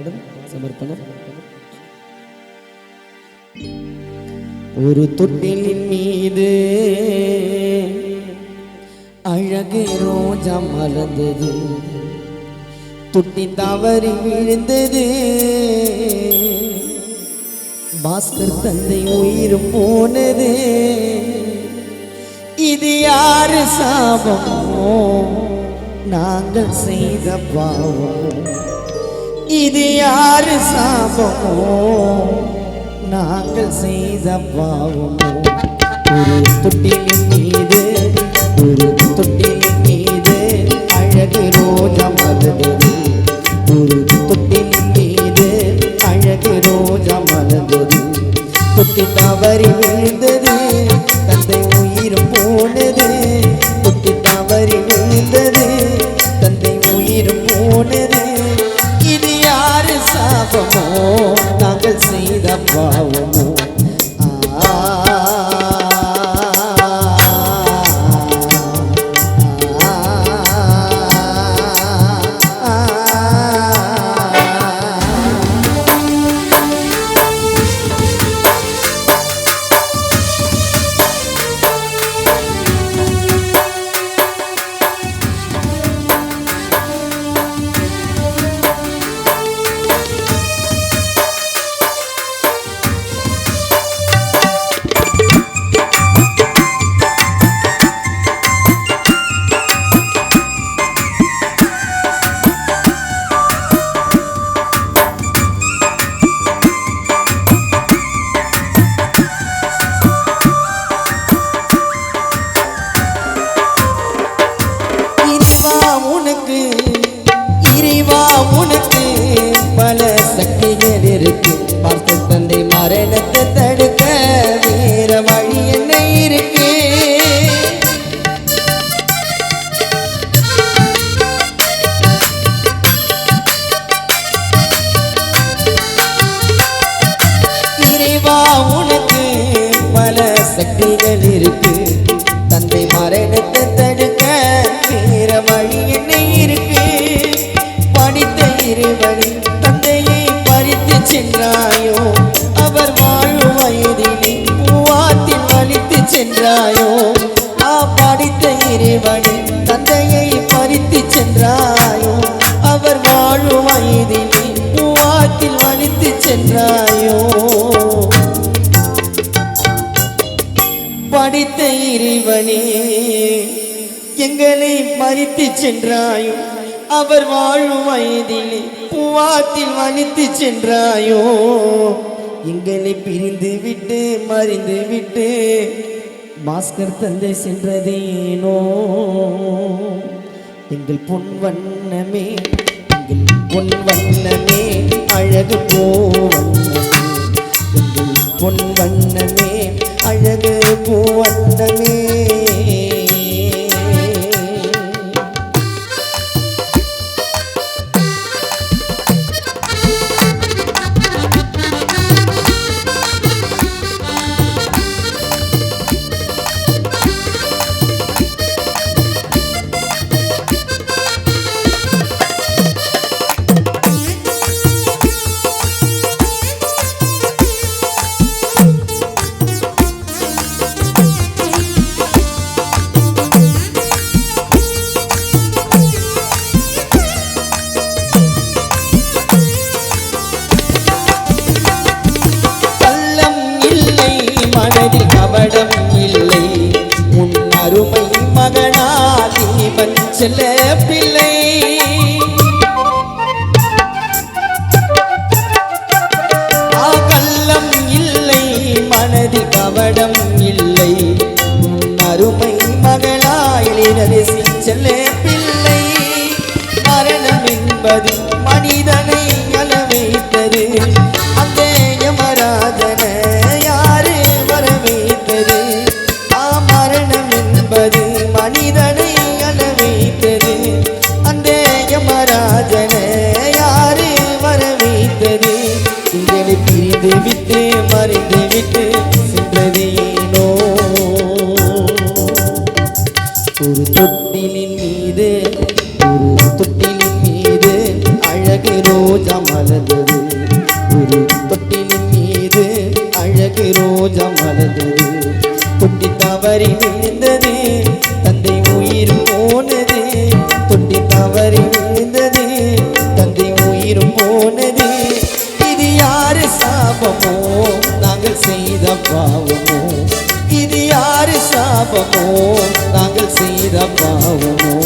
பாடல் சமர்ப்பணம். ஒரு தொட்டிலின் மீது அழகு ரோஜா மலர்ந்தது, தொட்டி தவறி விழுந்தது, பாஸ்கர் தந்தை உயிர் போனது. இது யாரு சாபமோ நாங்கள் செய்த பாவம், இது யாரு சாபமோ நாங்கள் செய்த பாவமோ. ஒரு தொட்டிலின் மீது அழகு ரோஜா மலர்ந்தது, ஒரு தொட்டிலின் மீது அழகு ரோஜா மலர்ந்தது, தொட்டி தவறி விழுந்தது, தந்தை உயிர் போனது, தொட்டி தவறி விழுந்தது, தந்தை உயிர் போனது. இது யாரு சாபமோ நாங்கள் செய்த பாவமோ. இறைவா உனக்கு பல சக்திகள் இருக்கு, பார்த்த தந்தை மரணத்தை தடுக்க வேற வழி என்ன இருக்கு. இறைவா உனக்கு பல சக்திகள் இருக்கு, தந்தை மரணத்தை தடுக்க வேற வழி என்ன இருக்கு. படித்த இறைவனே தந்தையை பறித்து சென்றாயோ, அவர் வாழும் வயதிலே பூவாத்தில் வலித்து சென்றாயோ. படித்த இறைவனே தந்தையை பறித்து சென்றாயோ, அவர் வாழும் வயதிலே பூவாத்தில் வலித்து சென்றாயோ. படித்த இறைவனே எங்களை மறித்து சென்றாயோ, அவர் வாழும் வயதிலே பூவாத்தில் வலித்து சென்றாயோ. எங்களை பிரிந்து விட்டு மறிந்து விட்டு பாஸ்கர் தந்தை சென்றதேனோ. எங்கள் பொன் வண்ணமே, எங்கள் பொன் வண்ணமே, அழகு போ வண்ணமே, எங்கள் பொன் வண்ணமே, அழகு போ வண்ணமே. சாபமோ நாங்கள் செய்த பாவமோ